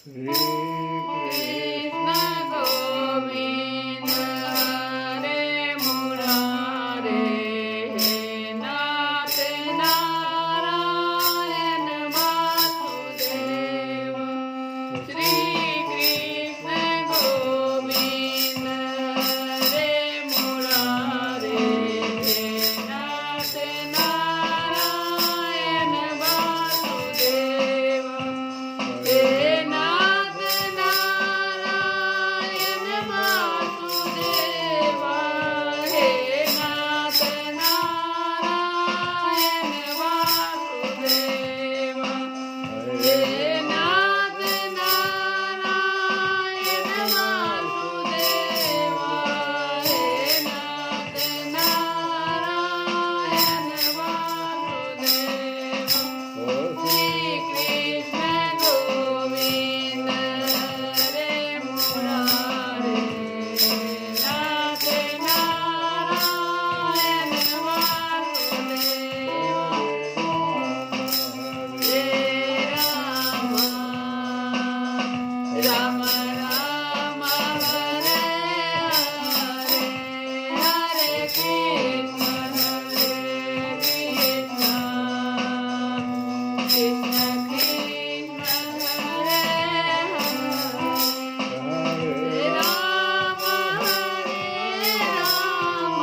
श्री कृष्ण गोविंद हरे मुरारे नाथ नारायण वासुदेव। श्री कृष्ण गोविंद हरे मुरारे नाथ नारायण वासुदेव। हे नाथ नारायण वासुदेव, हे नाथ नारायण वासुदेव, हे नाथ नारायण वासुदेव, हे नाथ नारायण वासुदेव। श्री कृष्ण गोविंद हरे मुरारे नाथ नारायण वासुदेव। हे राम राम राम हरे हरे, हरे कृष्ण कृष्ण कृष्ण हरे हरे, राम हरे राम,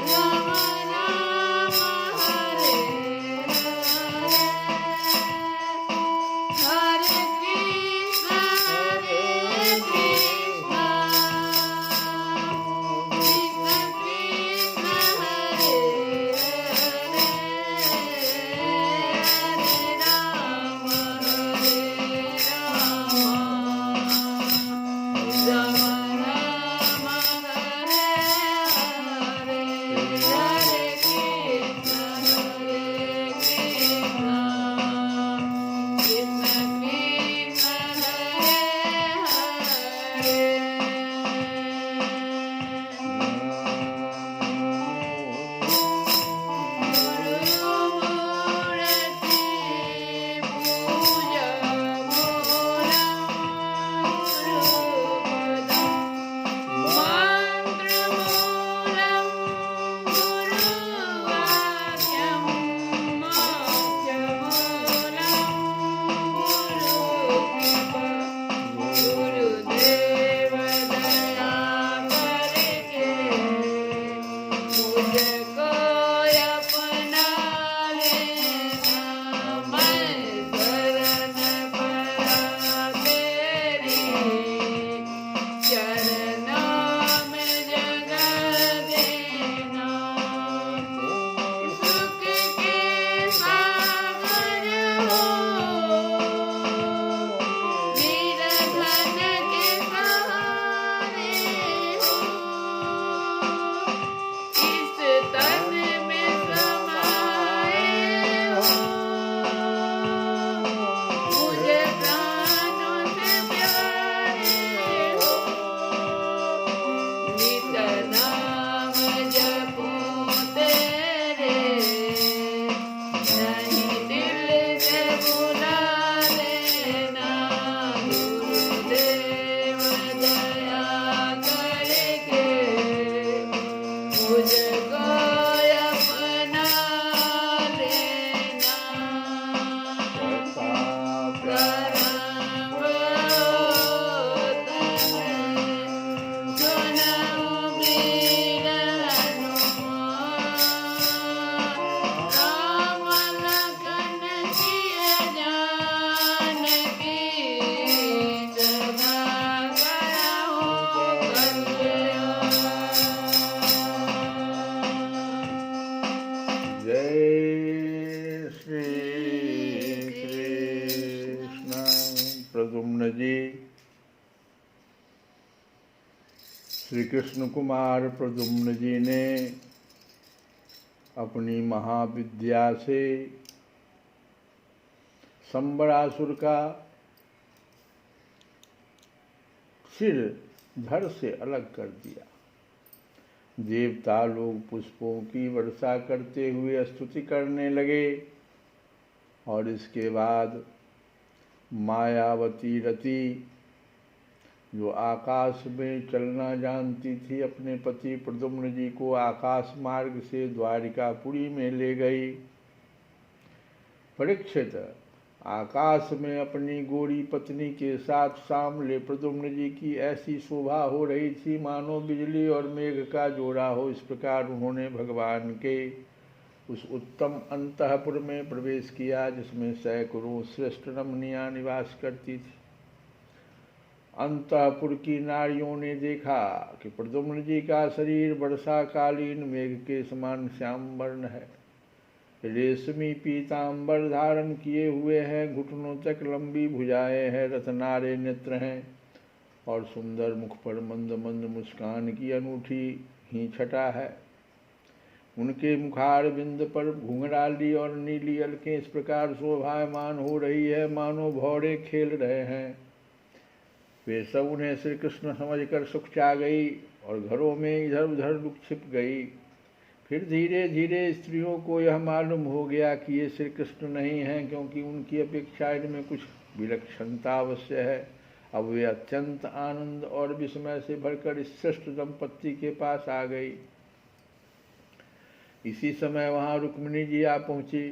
राम राम हरे हरे, हरे कृष्ण कृष्ण कृष्ण हरे हरे, हरे राम राम राम हरे हरे, हरे कृष्ण कृष्ण कृष्ण हरे गुरुमूर्ति पूजा मन्त्रमूलं गुरुवाक्यं, मोक्षमूलं गुरुकृपा। गुरुदेव दया करके मुझको अपना लेना, मैं शरण पड़ा तेरी चरणों में जगह देना। सुख के सागर हो, निर्धन के सहारे हो, इस तन में समाए हो, मुझे प्राणों से प्यारे हो। नित नाम जपूं तेरे, नहीं दिल से बुला लेना। गुरुदेव दया करके मुझको अपना लेना। प्रणाम सुनऊ वीर हनुमान, राम लखन सिय जानकी, सदा करहु कल्याण। जय श्री कृष्ण। प्रद्युम्न जी, श्री कृष्ण कुमार प्रद्युम्न जी ने अपनी महाविद्या से संबरासुर का सिर धड़ से अलग कर दिया। देवता लोग पुष्पों की वर्षा करते हुए स्तुति करने लगे और इसके बाद मायावती रति जो आकाश में चलना जानती थी, अपने पति प्रद्युम्न जी को आकाश मार्ग से द्वारिकापुरी में ले गई। परीक्षित, आकाश में अपनी गोरी पत्नी के साथ सामले प्रद्युम्न जी की ऐसी शोभा हो रही थी मानो बिजली और मेघ का जोड़ा हो। इस प्रकार उन्होंने भगवान के उस उत्तम अंतःपुर में प्रवेश किया जिसमें सैकड़ों श्रेष्ठ रमणियां निवास करती थी। अंतःपुर की नारियों ने देखा कि प्रद्युम्न जी का शरीर वर्षाकालीन मेघ के समान श्याम वर्ण है, रेशमी पीतांबर धारण किए हुए हैं, घुटनों तक लंबी भुजाएं हैं, रत्नारे नेत्र हैं और सुंदर मुख पर मंद मंद मुस्कान की अनूठी ही छटा है। उनके मुखार बिंद पर घुंघराली और नीली अलकें इस प्रकार शोभायमान हो रही है मानो भौरे खेल रहे हैं। वे सब उन्हें श्री कृष्ण समझकर सुख चा गई और घरों में इधर उधर लुक छिप गई। फिर धीरे धीरे स्त्रियों को यह मालूम हो गया कि ये श्री कृष्ण नहीं हैं, क्योंकि उनकी अपेक्षा इनमें कुछ विलक्षणता अवश्य है। अब वे अत्यंत आनंद और विस्मय से भरकर इस श्रेष्ठ दंपत्ति के पास आ गई। इसी समय वहाँ रुक्मिणी जी आ पहुँची।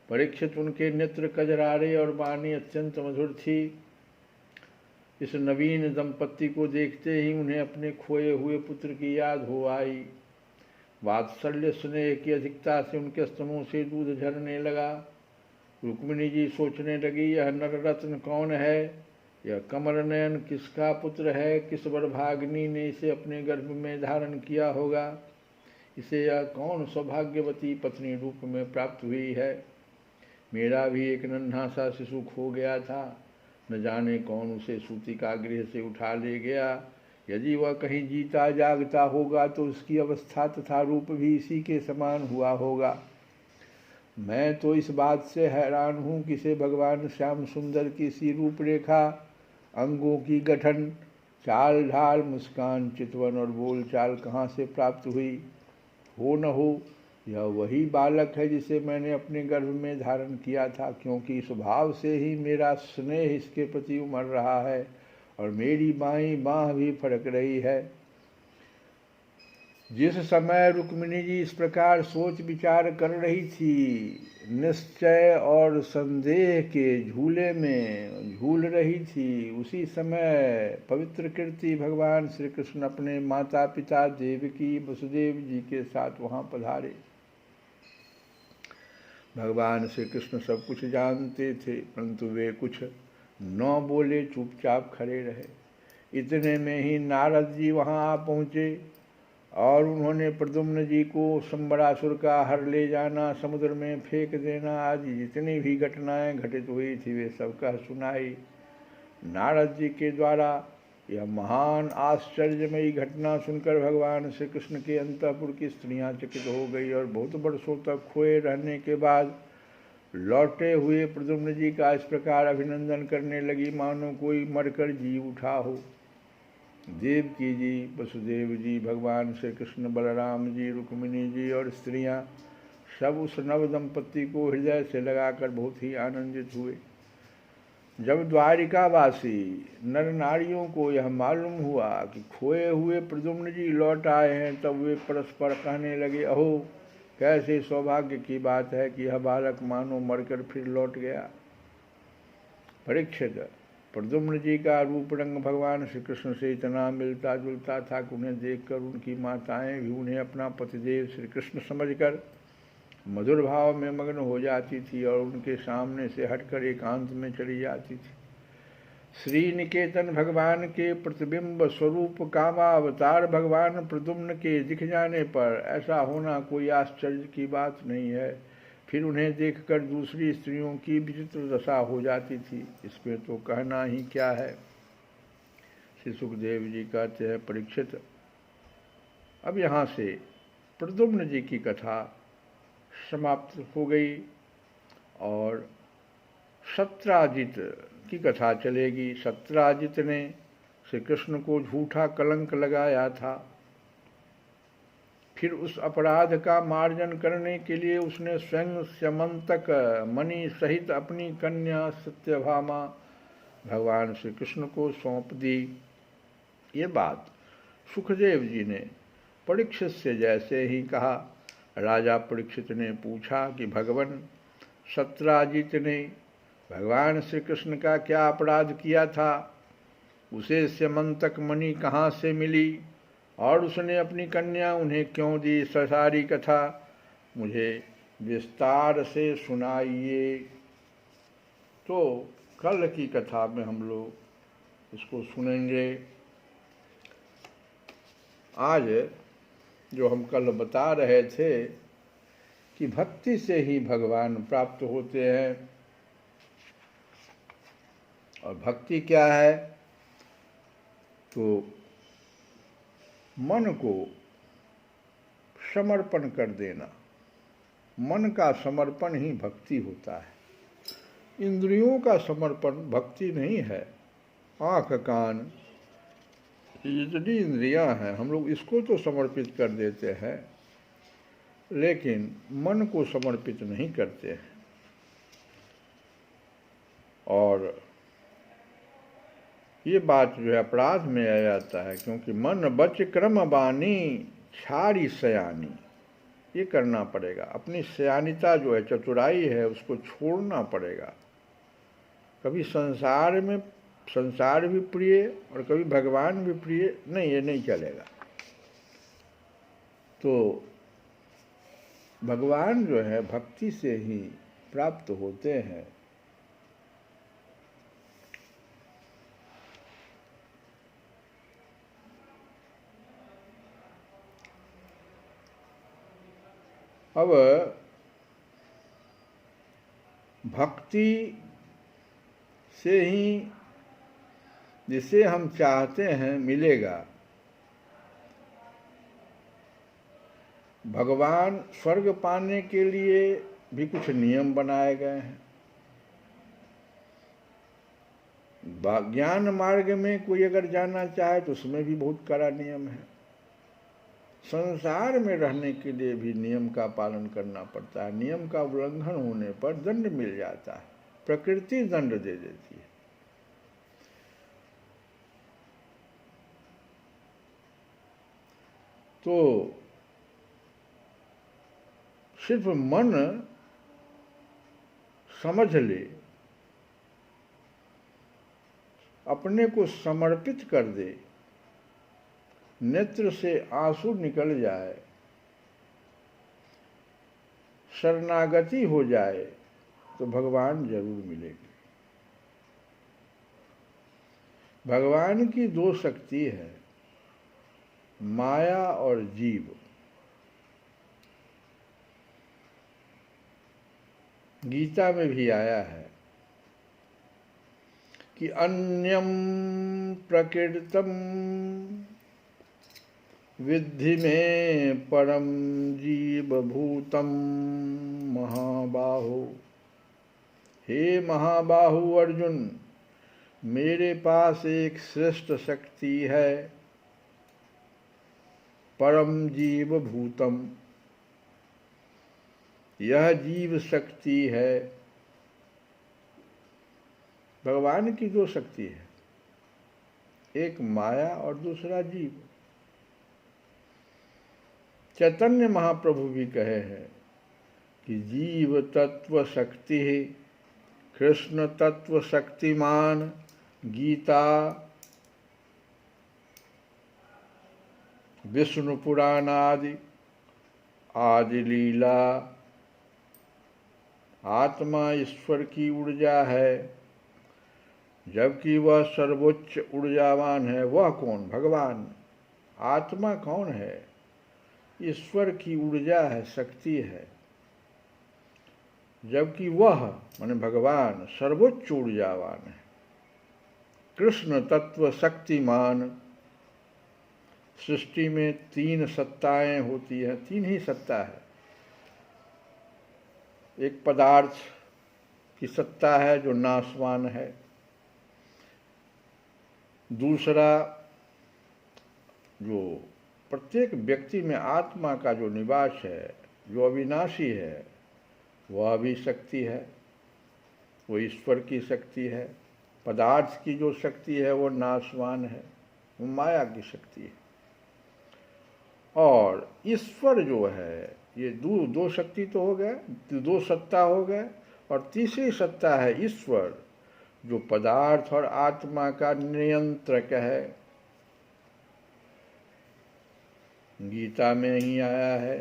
परीक्षित, उनके नेत्र कजरारे और वाणी अत्यंत मधुर थी। इस नवीन दंपत्ति को देखते ही उन्हें अपने खोए हुए पुत्र की याद हो आई। वात्सल्य स्नेह की अधिकता से उनके स्तनों से दूध झरने लगा। रुक्मिणी जी सोचने लगी, यह नर रत्न कौन है, यह कमल नयन किसका पुत्र है, किस वरभागिनी ने इसे अपने गर्भ में धारण किया होगा, इसे यह कौन सौभाग्यवती पत्नी रूप में प्राप्त हुई है। मेरा भी एक नन्हा सा शिशु खो गया था, न जाने कौन उसे सूतिका गृह से उठा ले गया। यदि वह कहीं जीता जागता होगा तो उसकी अवस्था तथा रूप भी इसी के समान हुआ होगा। मैं तो इस बात से हैरान हूँ कि इसे भगवान श्याम सुंदर की सी रूपरेखा, अंगों की गठन, चाल ढाल, मुस्कान, चितवन और बोल चाल कहाँ से प्राप्त हुई। हो न हो यह वही बालक है जिसे मैंने अपने गर्भ में धारण किया था, क्योंकि स्वभाव से ही मेरा स्नेह इसके प्रति उमड़ रहा है और मेरी बाईं बाँह भी फड़क रही है। जिस समय रुक्मिणी जी इस प्रकार सोच विचार कर रही थी, निश्चय और संदेह के झूले में झूल रही थी, उसी समय पवित्र कीर्ति भगवान श्री कृष्ण अपने माता पिता देवकी वसुदेव जी के साथ वहाँ पधारे। भगवान श्री कृष्ण सब कुछ जानते थे, परंतु वे कुछ न बोले, चुपचाप खड़े रहे। इतने में ही नारद जी वहाँ आ पहुँचे और उन्होंने प्रद्युम्न जी को संबरासुर का हर ले जाना, समुद्र में फेंक देना आदि जितनी भी घटनाएं घटित हुई थी वे सब कह सुनाई। नारद जी के द्वारा यह महान आश्चर्यमयी घटना सुनकर भगवान श्री कृष्ण के अंतःपुर की स्त्रियां चकित हो गई और बहुत वर्षों तक खोए रहने के बाद लौटे हुए प्रद्युम्न जी का इस प्रकार अभिनंदन करने लगी मानो कोई मरकर जी उठा हो। देवकी जी, वसुदेव जी, भगवान श्री कृष्ण, बलराम जी, रुक्मिणी जी और स्त्रियां सब उस नव दंपत्ति को हृदय से लगाकर बहुत ही आनंदित हुए। जब द्वारिकावासी नर नारियों को यह मालूम हुआ कि खोए हुए प्रद्युम्न जी लौट आए हैं, तब वे परस्पर कहने लगे, अहो कैसे सौभाग्य की बात है कि यह बालक मानो मरकर फिर लौट गया। परीक्षित, प्रद्युम्न जी का रूप रंग भगवान श्री कृष्ण से इतना मिलता जुलता था कि उन्हें देखकर उनकी माताएं भी उन्हें अपना पतिदेव श्री कृष्ण समझकर मधुर भाव में मग्न हो जाती थी और उनके सामने से हटकर एकांत में चली जाती थी। श्री निकेतन भगवान के प्रतिबिंब स्वरूप कामावतार भगवान प्रद्युम्न के दिख जाने पर ऐसा होना कोई आश्चर्य की बात नहीं है। फिर उन्हें देखकर दूसरी स्त्रियों की विचित्र दशा हो जाती थी, इसमें तो कहना ही क्या है। श्री सुखदेव जी कहते हैं, परीक्षित, अब यहाँ से प्रद्युम्न जी की कथा समाप्त हो गई और सत्राजित की कथा चलेगी। सत्राजित ने श्री कृष्ण को झूठा कलंक लगाया था, फिर उस अपराध का मार्जन करने के लिए उसने स्वयं स्यमंतक मणि सहित अपनी कन्या सत्यभामा भगवान श्री कृष्ण को सौंप दी। ये बात सुखदेव जी ने परीक्षित से जैसे ही कहा, राजा परीक्षित ने पूछा कि भगवान सत्राजित ने भगवान श्री कृष्ण का क्या अपराध किया था, उसे स्यमंतक मणि कहाँ से मिली और उसने अपनी कन्या उन्हें क्यों दी, सारी कथा मुझे विस्तार से सुनाइए। तो कल की कथा में हम लोग इसको सुनेंगे। आज जो हम कल बता रहे थे कि भक्ति से ही भगवान प्राप्त होते हैं, और भक्ति क्या है, तो मन को समर्पण कर देना। मन का समर्पण ही भक्ति होता है। इंद्रियों का समर्पण भक्ति नहीं है। आँख कान जितनी इंद्रियां हैं हम लोग इसको तो समर्पित कर देते हैं, लेकिन मन को समर्पित नहीं करते हैं। और ये बात जो है अपराध में आ जाता है, क्योंकि मन बच क्रम बानी छारी सयानी, ये करना पड़ेगा। अपनी सयानिता जो है, चतुराई है, उसको छोड़ना पड़ेगा। कभी संसार भी प्रिय और कभी भगवान भी प्रिय नहीं, ये नहीं चलेगा। तो भगवान जो है भक्ति से ही प्राप्त होते हैं। अब भक्ति से ही जिसे हम चाहते हैं मिलेगा। भगवान स्वर्ग पाने के लिए भी कुछ नियम बनाए गए हैं। ज्ञान मार्ग में कोई अगर जाना चाहे तो उसमें भी बहुत कड़ा नियम है। संसार में रहने के लिए भी नियम का पालन करना पड़ता है। नियम का उल्लंघन होने पर दंड मिल जाता है, प्रकृति दंड दे देती है। तो सिर्फ मन समझ ले, अपने को समर्पित कर दे, नेत्र से आंसू निकल जाए, शरणागति हो जाए, तो भगवान जरूर मिलेगी। भगवान की दो शक्ति है, माया और जीव। गीता में भी आया है कि अन्यम प्रकृतम विद्धि में परम जीव भूतम महाबाहो। हे महाबाहु अर्जुन, मेरे पास एक श्रेष्ठ शक्ति है, परम जीव भूतम। यह जीव शक्ति है। भगवान की दो शक्ति है, एक माया और दूसरा जीव। चैतन्य महाप्रभु भी कहे हैं कि जीव तत्व शक्ति, कृष्ण तत्व शक्तिमान। गीता, विष्णु पुराण आदि, आदि लीला। आत्मा ईश्वर की ऊर्जा है, जबकि वह सर्वोच्च ऊर्जावान है। वह कौन? भगवान। आत्मा कौन है? ईश्वर की ऊर्जा है, शक्ति है, जबकि वह माने भगवान सर्वोच्च ऊर्जावान है। कृष्ण तत्व शक्तिमान। सृष्टि में तीन सत्ताएं होती है, तीन ही सत्ता है। एक पदार्थ की सत्ता है जो नाशवान है, दूसरा जो प्रत्येक व्यक्ति में आत्मा का जो निवास है, जो अविनाशी है, वह भी शक्ति है, वो ईश्वर की शक्ति है। पदार्थ की जो शक्ति है वो नाशवान है, वो माया की शक्ति है। और ईश्वर जो है, ये दो शक्ति तो हो गए, दो सत्ता हो गए, और तीसरी सत्ता है ईश्वर, जो पदार्थ और आत्मा का नियंत्रक है। गीता में ही आया है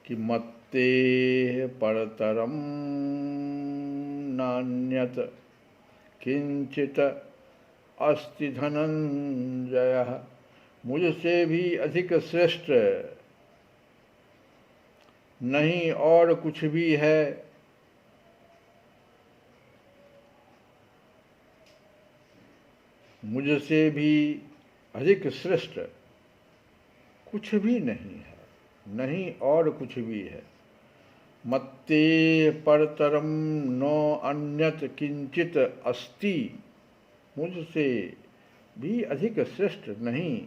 कि मत्ते परतरम नान्यत किंचित अस्ति धनंजय, मुझसे भी अधिक श्रेष्ठ नहीं और कुछ भी है। मुझसे भी अधिक श्रेष्ठ कुछ भी नहीं है, नहीं और कुछ भी है। मत्ते परतरम नो अन्यत किंचित अस्ति, मुझसे भी अधिक श्रेष्ठ नहीं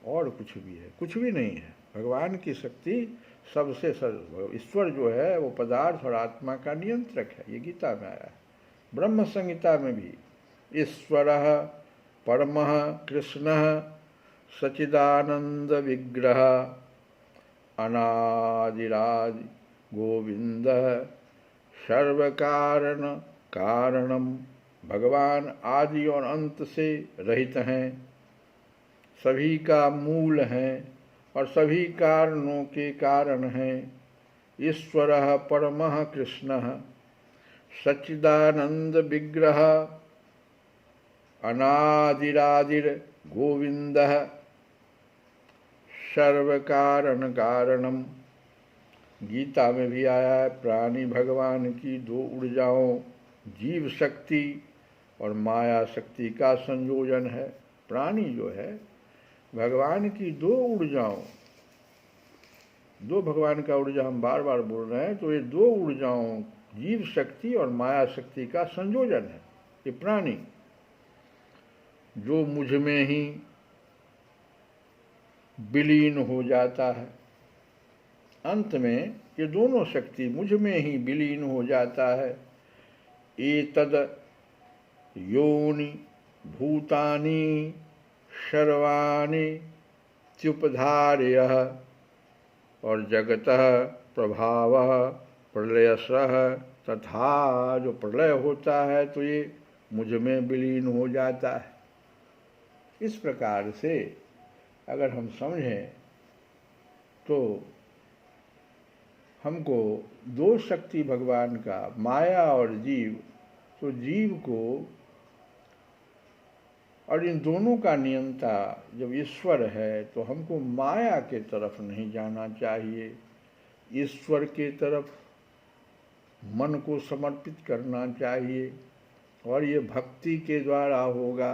और कुछ भी है, कुछ भी नहीं है। भगवान की शक्ति सबसे सर्व, ईश्वर जो है वो पदार्थ और आत्मा का नियंत्रक है। ये गीता में आया है। ब्रह्म संहिता में भी ईश्वरः परमः कृष्णः सच्चिदानंद विग्रह अनादिरादि गोविंदः सर्वकारण कारणम, भगवान आदि और अंत से रहित हैं, सभी का मूल हैं और सभी कारणों के कारण हैं। ईश्वरः परमः कृष्णः सच्चिदानंद विग्रह अनादिरादिर गोविंदः सर्वकारण कारणम। गीता में भी आया है, प्राणी भगवान की दो ऊर्जाओं जीव शक्ति और माया शक्ति का संयोजन है। प्राणी जो है भगवान की दो ऊर्जाओं, दो भगवान का ऊर्जा हम बार बार बोल रहे हैं, तो ये दो ऊर्जाओं जीव शक्ति और माया शक्ति का संयोजन है। ये प्राणी जो मुझ में ही विलीन हो जाता है, अंत में ये दोनों शक्ति मुझ में ही विलीन हो जाता है। एतद योनि भूतानि सर्वाणि त्युपधारयः, और जगतः प्रभावः प्रलयशः, तथा जो प्रलय होता है तो ये मुझ में विलीन हो जाता है। इस प्रकार से अगर हम समझें तो हमको दो शक्ति भगवान का, माया और जीव, तो जीव को और इन दोनों का नियंता जब ईश्वर है तो हमको माया के तरफ नहीं जाना चाहिए, ईश्वर के तरफ मन को समर्पित करना चाहिए, और ये भक्ति के द्वारा होगा।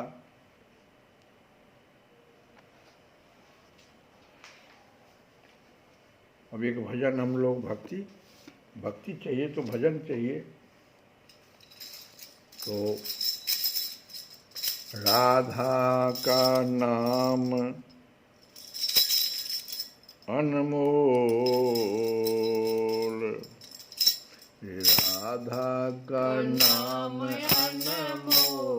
अब एक भजन हम लोग भक्ति चाहिए तो भजन चाहिए। तो राधा का नाम अनमोल, राधा का नाम अनमोल,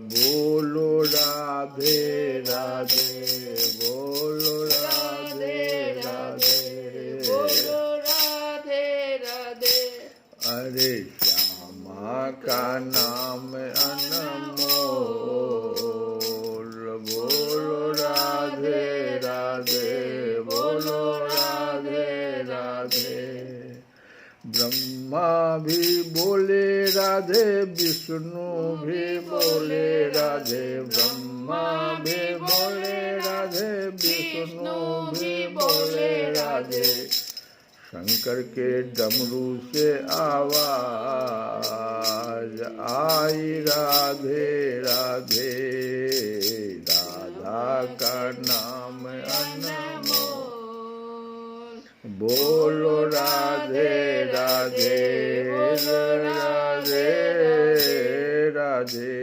बोलो राधे राधे, बोलो राधे राधे, बोलो राधे राधे। अरे श्यामा का नाम अनमोल, बोलो राधे राधे, बोलो राधे राधे। ब्रह्मा भी बोले राधे, विष्णु भी बोले राधे, ब्रह्मा भी बोले राधे, विष्णु भी बोले राधे। शंकर के डमरू से आवाज आई राधे राधे, राधा का नाम अनमोल, बोलो राधे राधे राधे राधे।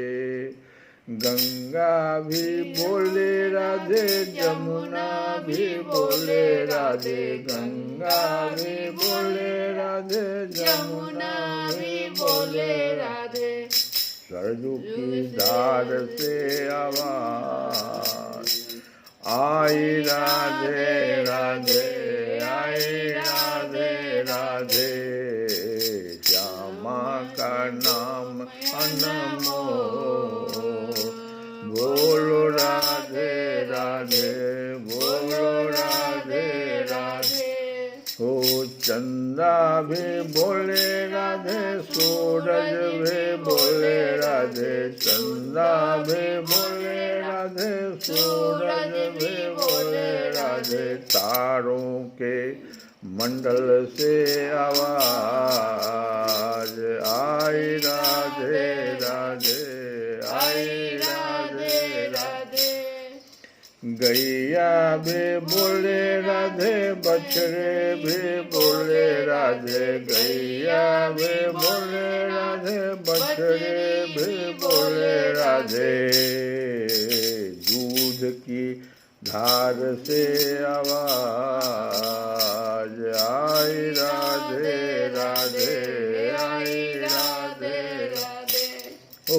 गंगा भी बोले राधे, जमुना भी बोले राधे, गंगा भी बोले राधे, जमुना भी बोले राधे। सरजू की धार से आवाज आई राधे राधे, आई राधे राधे। श्यामा का नाम अनमोल, बोलो राधे राधे, बोलो राधे राधे। ओ चंदा भी बोले राधे, सूरज भी बोले राधे, चंदा भी बोले राधे, सूरज भी बोले राधे। तारों के मंडल से आवाज आई राधे राधे, आई राधे राधे। गैया भी बोले राधे, बछड़े भी बोले राधे, गैया भी बोले राधे, बछड़े भी बोले राधे। दूध की धार से आवाज आई राधे राधे, आई राधे राधे। ओ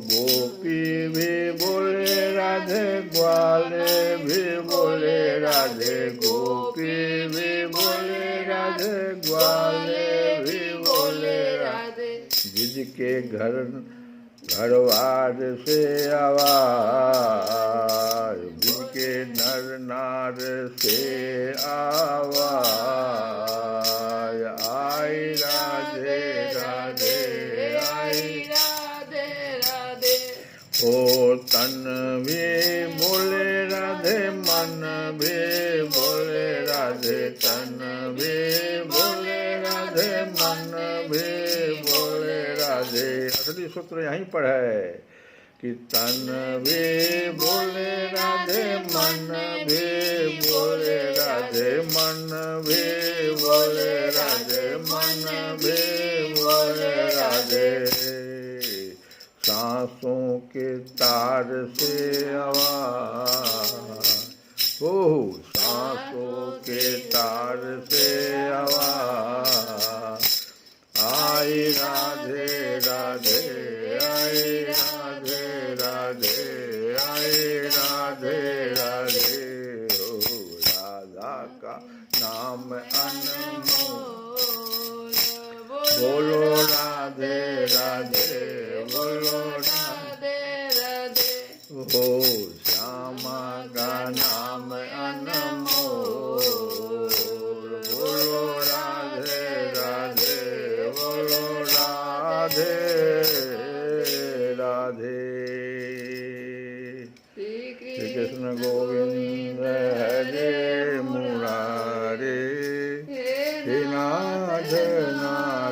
गोपी भी बोले राधे, ग्वाले भी बोले राधे, गोपी भी बोले राधे, ग्वाले भी बोले राधे। जिसके घरवार से आवाज, जिनके नर नार से आवाज आई राधे राधे, आई राधे राधे। ओ तन भी बोले राधे, मन भी बोले राधे, तन भी बोले राधे, मन भी बोले राधे। असली सूत्र यहीं पर है कि तन भी बोले राधे, मन भी बोले राधे, मन भी बोले राधे, मन भी बोले राधे। सांसों के तार से आवाज, ओ सांसों के तार से आवाज आई राधे राधे, आई राधे राधे, आई राधे राधे। ओ राधा का नाम अनमोल, बोलो राधे राधे, बोलो राधे राधे। ओ श्यामा का नाम अनमोल, बोलो राधे राधे, बोलो राधे राधे। श्री कृष्ण गोविंद हरे मुरारे, हे नाथ नारायण।